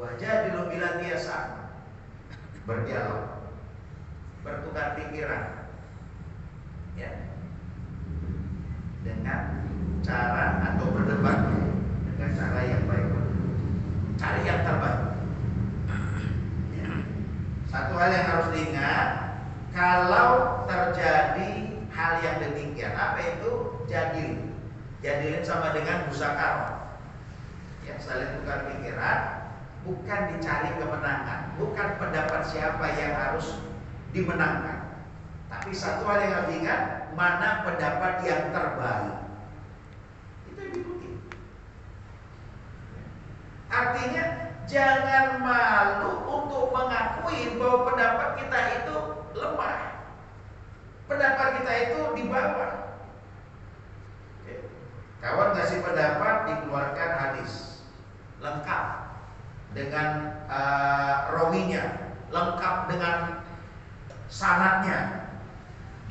Wajadilu billati yas'an, berdialog, bertukar pikiran, ya, dengan cara atau berdebat dengan cara yang baik, cari yang terbaik. Ya. Satu hal yang harus diingat, kalau terjadi hal yang demikian, apa itu jadilin sama dengan musakarah, ya, saling tukar pikiran, bukan dicari kemenangan, bukan pendapat siapa yang harus dimenangkan, tapi satu hal yang harus diingat, mana pendapat yang terbaik, itu yang diikuti. Artinya jangan malu untuk mengakui bahwa pendapat kita itu lemah, pendapat kita itu di bawah. Kawan ngasih pendapat, dikeluarkan hadis lengkap dengan rawinya, lengkap dengan sanadnya.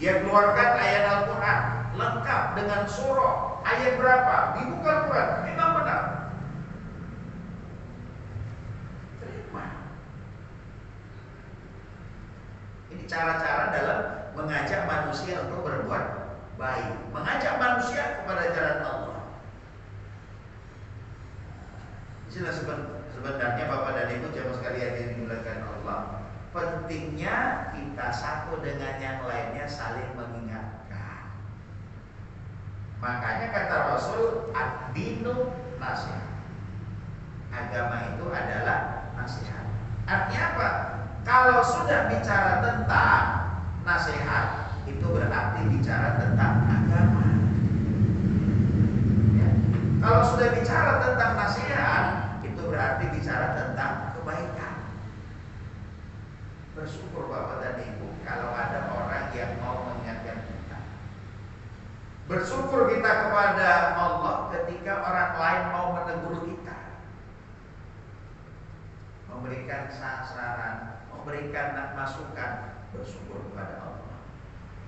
Dia keluarkan ayat Al-Quran lengkap dengan surah, ayat berapa, dibuka Al-Quran, memang benar, terima. Ini cara-cara dalam mengajak manusia untuk berbuat baik, mengajak manusia kepada jalan Allah. Sebenarnya Bapak dan Ibu jamaah sekalian yang dimuliakan Allah, pentingnya kita satu dengan yang lainnya saling mengingatkan. Makanya kata Rasul, ad-dinu nasihat, agama itu adalah nasihat. Artinya apa? Kalau sudah bicara tentang nasihat, itu berarti bicara tentang agama, ya. Kalau sudah bicara tentang nasihat, itu berarti bicara tentang kebaikan. Bersyukur Bapak dan Ibu kalau ada orang yang mau mengingatkan kita. Bersyukur kita kepada Allah ketika orang lain mau menegur kita, memberikan saran, memberikan masukan. Bersyukur kepada Allah.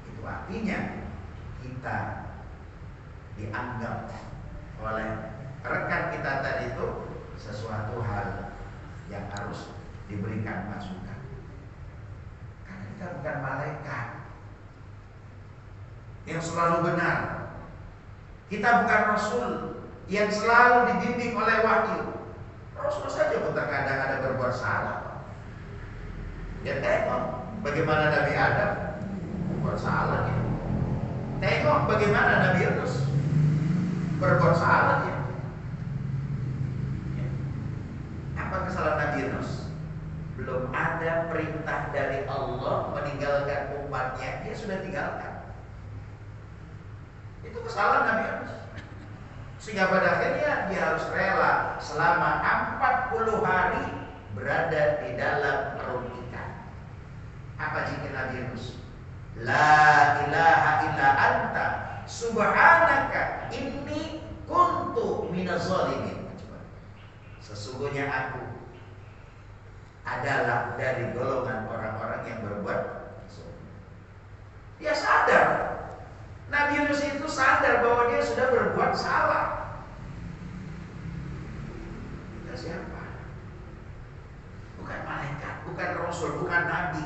Itu artinya kita dianggap oleh rekan kita tadi itu sesuatu hal yang harus diberikan masukan. Karena kita bukan malaikat yang selalu benar. Kita bukan Rasul yang selalu dibimbing oleh wahyu. Rasul saja pun terkadang ada berbuat salah. Ya tengok bagaimana Nabi Adam berbuat salah dia. Tengok bagaimana Nabi Yunus berbuat salah dia. Apa kesalahan Nabi Yunus? Belum ada perintah dari Allah meninggalkan umatnya, dia sudah tinggalkan. Itu kesalahan Nabi Yunus. Sehingga pada akhirnya dia harus rela selama 40 hari berada di dalam perut ikan. Apa zikir Nabi Yunus? La ilaha illa anta subhanaka inni kuntu minaz zalimin. Sesungguhnya aku adalah dari golongan orang-orang yang berbuat zalim. Dia sadar, Nabi Yunus itu sadar bahwa dia sudah berbuat salah. Kita siapa? Bukan malaikat, bukan rasul, bukan nabi,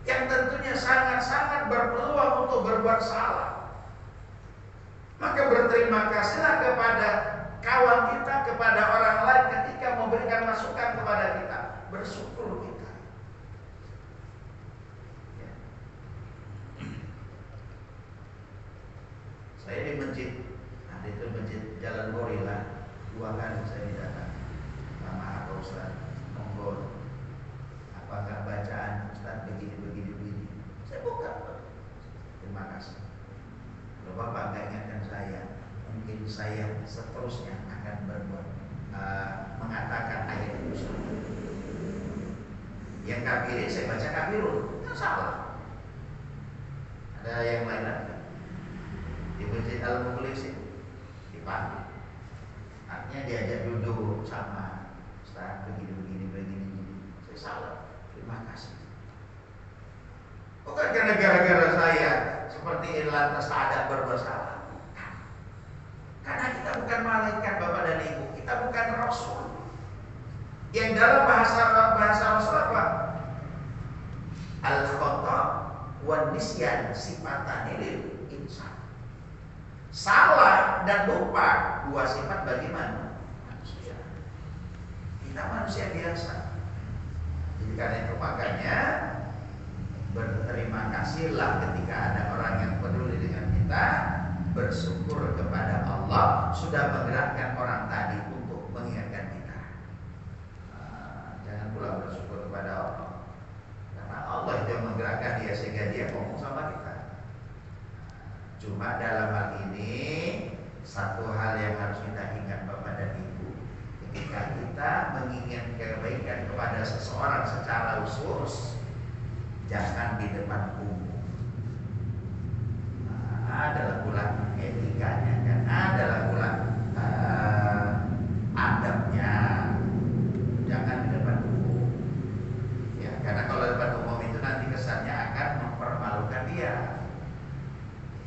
yang tentunya sangat-sangat berpeluang untuk berbuat salah. Maka berterima kasihlah kepada kawan kita, kepada orang lain ketika memberikan masukan kepada kita. Bersyukur kita. Ya. Saya di masjid, ada itu masjid Jalan Gorila, 2 kali saya didatangi. Sama Pak Ustaz, monggo, apakah bacaan Ustaz begini. Saya buka. Terima kasih. Kalau Bapak nggak ingatkan saya, mungkin saya seterusnya akan berbuat mengatakan ayat itu salah. Yang kafirin saya baca kafirun, itu salah. Ada yang lain lagi di Masjid Al-Mukhlisin di Pati. Artinya diajak duduk sama Ustaz begini. Saya salah. Terima kasih. Bukan karena gara-gara saya seperti lantas ada berbuat salah. Karena kita bukan malaikat Bapak dan Ibu, kita bukan Rasul. Yang dalam bahasa Rasul apa? Al-khata wan nisyan sifatane lil insan. Salah dan lupa dua sifat bagi manusia. Kita manusia biasa. Jadi karena itu makanya berterima kasihlah ketika ada orang yang peduli dengan kita, bersyukur kepada Allah sudah menggerakkan orang tadi untuk mengingatkan kita. Jangan pula bersyukur kepada Allah, karena Allah itu yang menggerakkan dia sehingga dia ngomong sama kita. Cuma dalam hal ini satu hal yang harus kita ingat Bapak dan Ibu, ketika kita menginginkan kebaikan kepada seseorang secara khusus, jangan di depan umum. Adalah pula etikanya, kan adalah pula adabnya. Jangan di depan umum. Ya, karena kalau di depan umum itu nanti kesannya akan mempermalukan dia.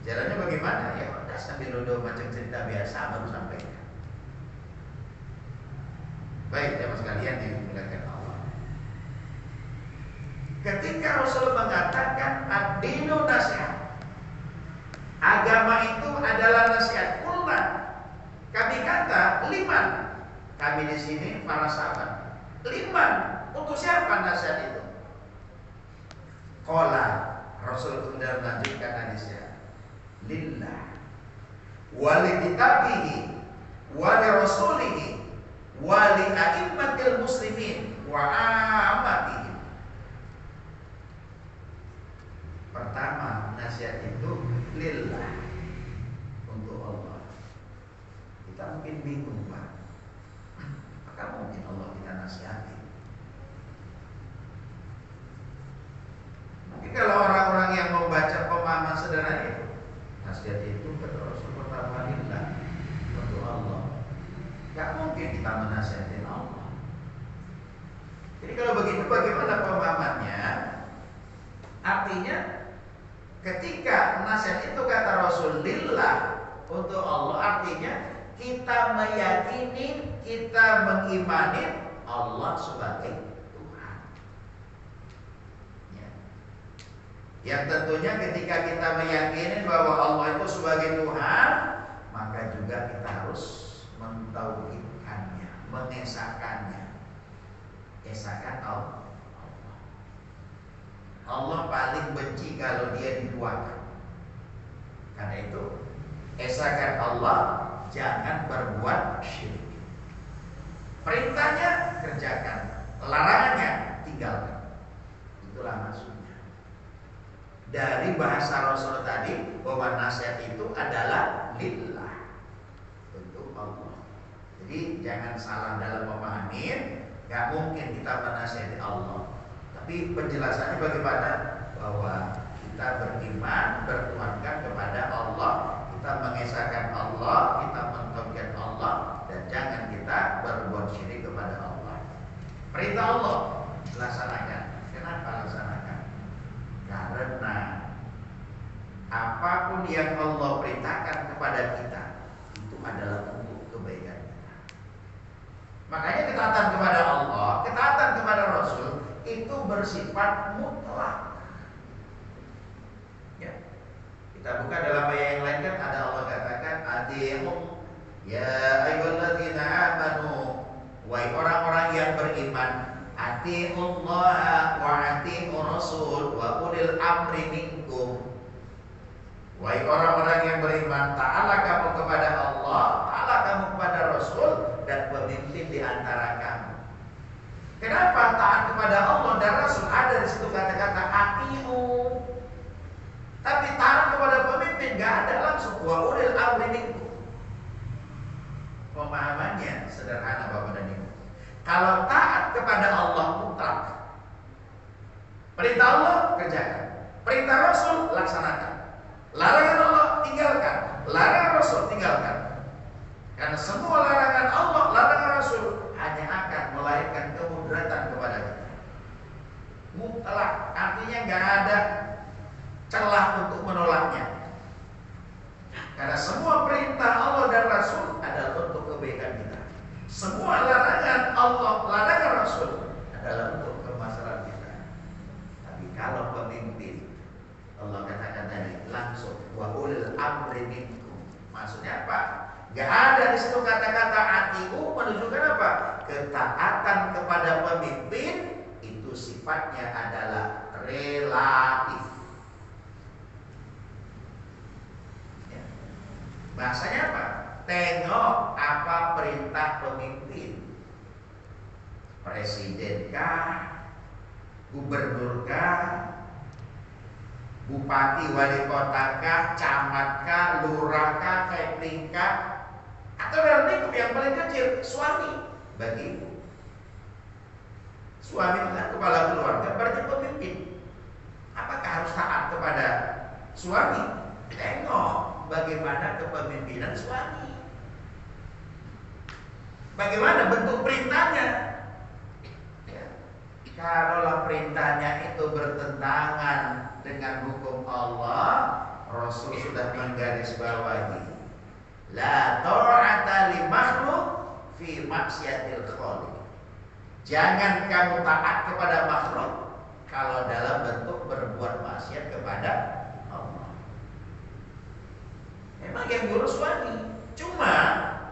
Jalannya bagaimana? Ya udah sambil duduk macam cerita biasa baru sampaikan. Baik, teman sekalian dimuliakan Allah. Ketika Rasul mengatakan ad-dinu nasihat, agama itu adalah nasihat. Kulna, kami kata liman. Kami di sini para sahabat. Liman, untuk siapa nasihat itu? Qala, Rasul kemudian melanjutkan hadisnya. Lillah, wali kitabihi, wali rasulihi, wali a'immatil muslimin, wa amatihim. Pertama, nasihat itu lillah, untuk Allah. Kita mungkin bingung, Pak. Maka mungkin Allah kita nasihati. Mungkin kalau orang-orang yang membaca pemahaman sederhana itu, nasihat itu kata Rasul pertama lillah, untuk Allah. Gak mungkin kita menasihatin Allah. Jadi kalau begitu bagaimana pemahamannya? Artinya ketika nasihat itu kata Rasulullah untuk Allah, artinya kita meyakini, kita mengimani Allah sebagai Tuhan. Ya. Yang tentunya ketika kita meyakini bahwa Allah itu sebagai Tuhan, maka juga kita harus mentauhidkannya, mengesahkannya. Esahkan Allah. Allah paling benci kalau dia diduakan. Karena itu esahkan Allah, jangan berbuat syirik. Perintahnya kerjakan, larangannya tinggalkan. Itulah maksudnya. Dari bahasa Rasul tadi bahwa nasihat itu adalah lillah, untuk Allah. Jadi jangan salah dalam memahami. Gak mungkin kita menasihati Allah. Tapi penjelasannya bagaimana? Bahwa kita beriman, bertuhankan kepada Allah, kita mengesahkan Allah, kita mentauhidkan Allah, dan jangan kita berbuat syirik kepada Allah. Perintah Allah laksanakan. Kenapa laksanakan? Karena apapun yang Allah perintahkan kepada kita itu adalah untuk kebaikan kita. Makanya ketaatan kepada Allah, ketaatan kepada Rasul itu bersifat mutlak. Ya. Kita buka dalam ayat yang lain kan ada Allah katakan atii'u ya ayyuhalladzina amanu, wahai orang-orang yang beriman, atii'ullaha wa atii'ur rasul wa ulil amri minkum. Wahai orang-orang yang beriman, taatlah kamu kepada Allah, taatlah kamu kepada Rasul dan pemimpin di antara kamu. Kenapa taat kepada Allah dan Rasul? Ada di situ kata-kata ati'u. Tapi taat kepada pemimpin gak ada langsung. Wa ulil amri minkum. Pemahamannya sederhana Bapak dan Ibu. Kalau taat kepada Allah mutlak, perintah Allah kerjakan, perintah Rasul laksanakan, larangan Allah tinggalkan, larangan Rasul tinggalkan. Karena semua larangan Allah, larangan Rasul hanya akan melahirkan kemudaratan kepada kita. Mutlak, artinya gak ada celah untuk menolaknya. Karena semua perintah Allah dan Rasul adalah untuk kebaikan kita. Semua larangan Allah, larangan Rasul adalah untuk kemaslahatan kita. Tapi kalau pemimpin, Allah katakan tadi langsung wa ulil amri minkum. Maksudnya apa? Gak ada di situ kata-kata atiu menunjukkan apa? Ketaatan kepada pemimpin itu sifatnya adalah relatif. Ya. Bahasanya apa? Tengok apa perintah pemimpin. Presidenkah, gubernurkah, bupati, wali kotakah, camatkah, lurahkah, kepringkah, atau dalam lingkup yang paling kecil, suami bagi ibu. Suami itu kan kepala keluarga, berarti pemimpin. Apakah harus taat kepada suami? Tengok bagaimana kepemimpinan suami. Bagaimana bentuk perintahnya? Kalau perintahnya itu bertentangan dengan hukum Allah, Rasul sudah menggarisbawahi la ta'ata li makhluk fi maksiatil khaliq. Jangan kamu taat kepada makhluk kalau dalam bentuk berbuat maksiat kepada Allah. Memang yang ngurus suami, cuma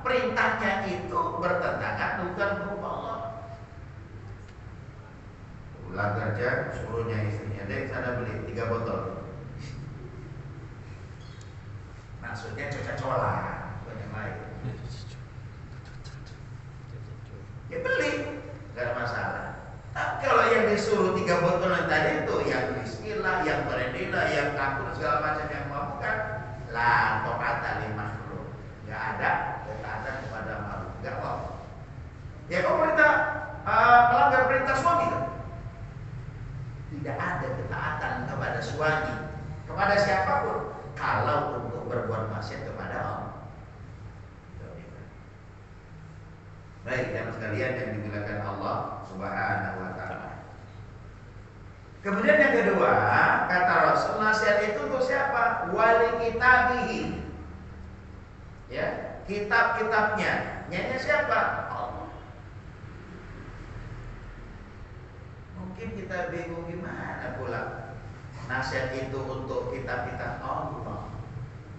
perintahnya itu bertentangan dengan hukum Allah. Pulang kerja, suruhnya istrinya, dek sana beli 3 botol. Maksudnya Coca-Cola, bukan yang lain. Ya beli, gak ada masalah. Tapi kalau yang disuruh 3 botol yang tadi itu, yang bismillah, yang berendila, yang kapur, segala macam yang mau kan, la ta'ata li makhluk. Gak ada ketaatan kepada makhluk, gak mau. Ya kok perintah melanggar perintah suami kan? Tidak ada ketaatan kepada suami, kepada siapapun, kalau untuk berbuat maksiat kepada Allah. Baik, yang sekalian yang dimuliakan Allah Subhanahu wa ta'ala. Kemudian yang kedua, kata Rasul, nasihat itu untuk siapa? Wali kitabihi. Ya, kitab-kitabnya. Nyanya siapa? Allah. Mungkin kita bingung gimana pula nasihat itu untuk kitab-kitab Allah.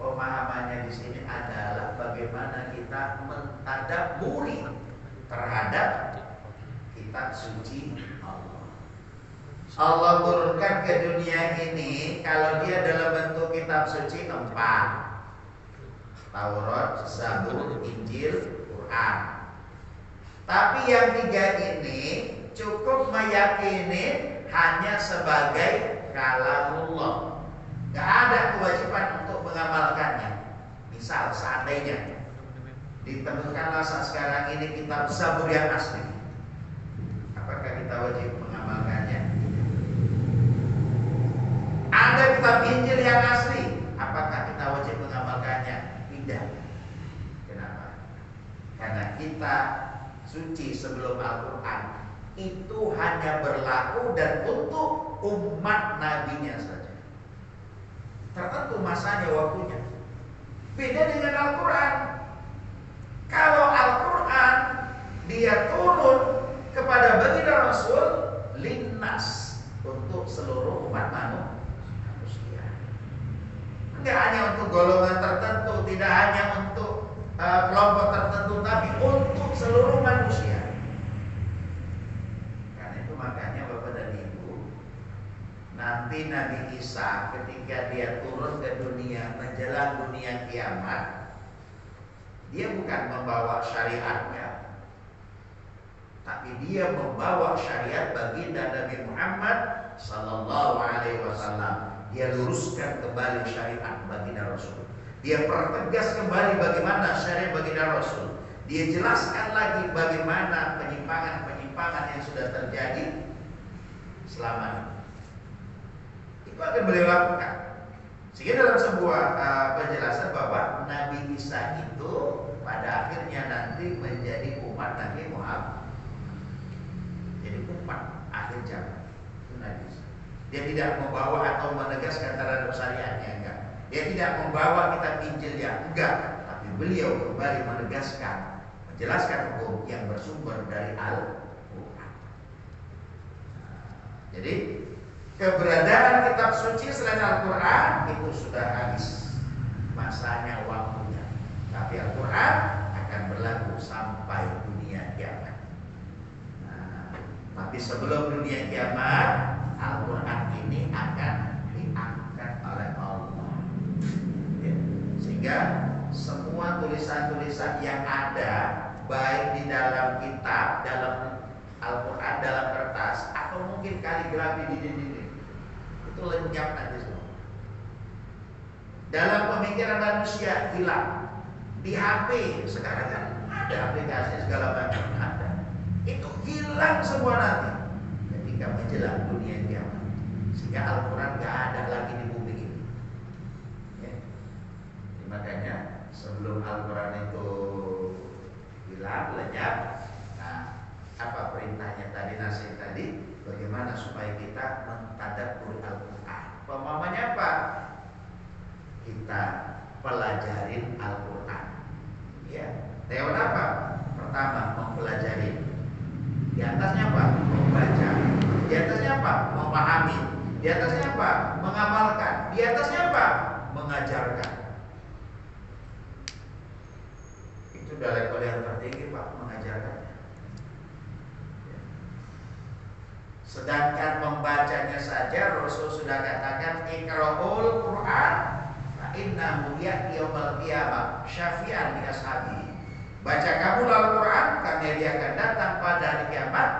Pemahamannya di sini adalah bagaimana kita mentadabburi terhadap kitab suci Allah. Allah turunkan ke dunia ini kalau dia dalam bentuk kitab suci 4: Taurat, Zabur, Injil, Quran. Tapi yang 3 ini cukup meyakini hanya sebagai kalamullah. Gak ada kewajiban untuk mengamalkannya. Misal seandainya ditemukanlah saat sekarang ini kitab Zabur yang asli, apakah kita wajib mengamalkannya? Ada kitab Injil yang asli, apakah kita wajib mengamalkannya? Tidak. Kenapa? Karena kita suci sebelum Al-Quran itu hanya berlaku dan untuk umat nabinya saja. Tertentu masanya, waktunya. Beda dengan Al-Quran. Kalau Al-Quran dia turun kepada baginda Rasul linnas, untuk seluruh umat manusia. Tidak hanya untuk golongan tertentu, tidak hanya untuk kelompok tertentu, tapi untuk seluruh manusia. Karena itu makanya Bapak dan Ibu, nanti Nabi Isa ketika dia turun ke dunia menjelang dunia kiamat, dia bukan membawa syariatnya, tapi dia membawa syariat baginda Nabi Muhammad sallallahu alaihi wasallam. Dia luruskan kembali syariat baginda Rasul. Dia pertegas kembali bagaimana syariat baginda Rasul. Dia jelaskan lagi bagaimana penyimpangan-penyimpangan yang sudah terjadi selama ini. Itu akan beliau lakukan. Sehingga dalam sebuah penjelasan bahwa Nabi Isa itu pada akhirnya nanti menjadi umat Nabi Muhammad. Jadi umat akhir zaman itu Nabi Isa. Dia tidak membawa atau menegaskan terhadap syariatnya, enggak. Dia tidak membawa kitab Injilnya, enggak. Tapi beliau kembali menegaskan, menjelaskan hukum yang bersumber dari Al-Quran. Jadi keberadaan kitab suci selain Al-Quran itu sudah habis masanya, waktunya. Tapi Al-Quran akan berlaku sampai dunia kiamat. Nah, tapi sebelum dunia kiamat, Al-Quran ini akan diangkat oleh Allah. Ya. Sehingga semua tulisan-tulisan yang ada, baik di dalam kitab, dalam Al-Quran, dalam kertas, atau mungkin kaligrafi di dinding, itu lenyap nanti semua. Dalam pemikiran manusia hilang. Di HP sekarang kan ada aplikasi segala macam, ada. Itu hilang semua nanti ketika menjelang dunia kiamat. Sehingga Al-Quran gak ada lagi di bumi ini. Ya. Makanya sebelum Al-Quran itu hilang, lenyap, nah, apa perintahnya tadi, nasihat tadi, bagaimana supaya kita mentadabburi Al-Quran. Pemahamannya apa? Kita pelajarin Al-Quran. Ya, lewat apa? Pertama, mempelajari. Di atasnya apa? Membaca. Di atasnya apa? Memahami. Di atasnya apa? Mengamalkan. Di atasnya apa? Mengajarkan. Itu udah level yang tertinggi, Pak, mengajarkannya. Sedangkan membacanya saja Rasul sudah katakan, iqra'ul Quran fa innahu ya'ti yaumil qiyamah syafi'an li ashabi. Baca kamu Al-Quran karena dia akan datang pada hari kiamat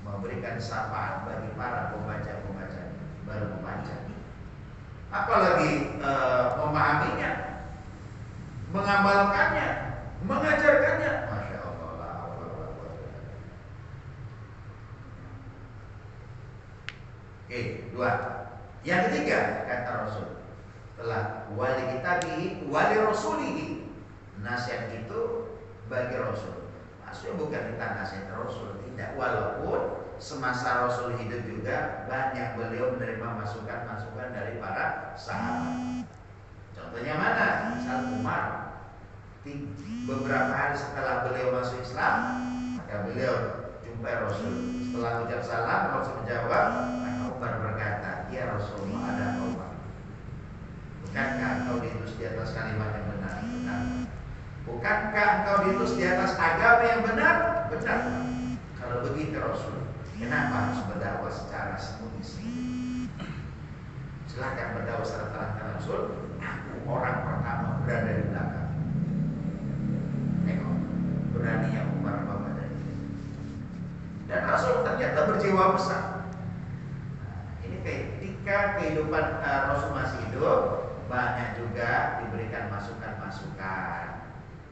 memberikan syafaat bagi para pembaca-pembaca baru membaca. Apalagi memahaminya, mengamalkannya, mengajarkannya. Masya Allah. Oke, dua. Yang ketiga, kata Rasul, telah wali kitabihi wali rasulihi. Nasihat itu bagi Rasul. Maksudnya bukan kita nasihat Rasul, tidak. Walaupun semasa Rasul hidup juga banyak beliau menerima masukan-masukan dari para sahabat. Contohnya mana? Misal Umar, beberapa hari setelah beliau masuk Islam, maka beliau jumpai Rasul. Setelah ucap salam, Rasul menjawab, maka Umar berkata, ya Rasulullah, ada Umar, bukankah engkau diutus di atas kalimat yang benar? Benar. Bukankah engkau diutus di atas agama yang benar? Benar. Kalau begitu Rasul, kenapa harus berdakwah secara sembunyi-sembunyi? Silakan berdakwah secara terang-terangan Rasul. Aku orang pertama berada di belakang. Tengok, beraninya Umar Bapak dari. Dan Rasul ternyata berjiwa besar. Nah, ini ketika kehidupan Rasul masih hidup, banyak juga diberikan masukan-masukan.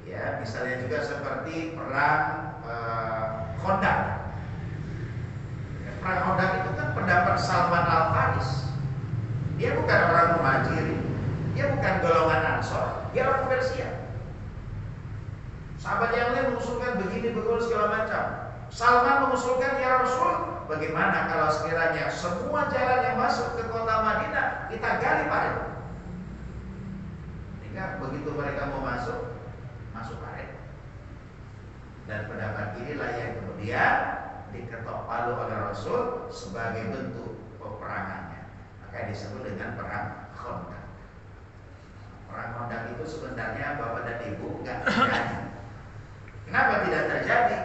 Ya, misalnya juga seperti perang Khandaq. Perang Khandaq itu kan pendapat Salman Al-Faris. Dia bukan orang Muhajirin, dia bukan golongan Ansor, dia orang Persia. Sahabat yang lain mengusulkan begini, begitu segala macam. Salman mengusulkan, ya Rasul, bagaimana kalau sekiranya semua jalan yang masuk ke kota Madinah kita gali parit? Jika begitu mereka mau masuk parit. Dan pendapat inilah yang kemudian diketok palu oleh Rasul sebagai bentuk peperangannya. Maka disebut dengan perang Khandaq. Perang Khandaq itu sebenarnya Bapak dan Ibu enggak terjadi. Kenapa tidak terjadi?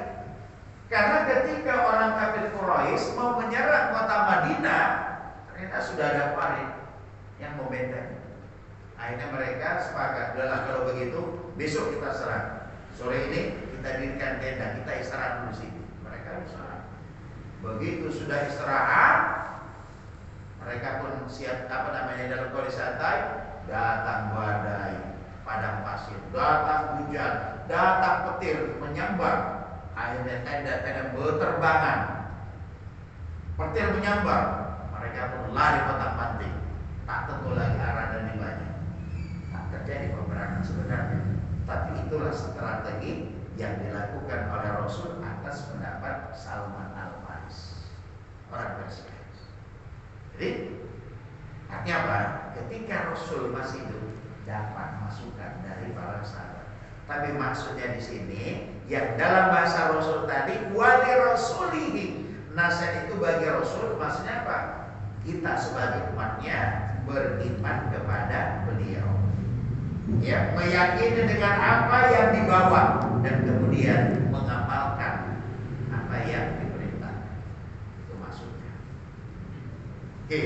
Karena ketika orang kafir Quraisy mau menyerang kota Madinah, ternyata sudah ada parit yang membenteng. Akhirnya mereka sepakat, udahlah kalau begitu besok kita serang. Sore ini kita dirikan tenda, kita istirahat dulu sini. Mereka istirahat. Begitu sudah istirahat, mereka pun siap dalam kondisi santai. Datang badai, padang pasir, datang hujan, datang petir menyambar. Akhirnya tenda-tenda berterbangan, petir menyambar. Mereka pun lari patah-panting, tak tentu lagi arah dan nilainya. Tak terjadi peperangan sebenarnya, tapi itulah strategi yang dilakukan oleh Rasul atas pendapat Salman Al-Faris, orang Persia. Jadi artinya apa? Ketika Rasul masih hidup dapat masukan dari para sahabat. Tapi maksudnya di sini yang dalam bahasa Rasul tadi wali rasulihi, nasihat itu bagi Rasul maksudnya apa? Kita sebagai umatnya beriman kepada beliau, ya, meyakini dengan apa yang dibawa dan kemudian mengamalkan apa yang diperintahkan. Itu maksudnya. Oke.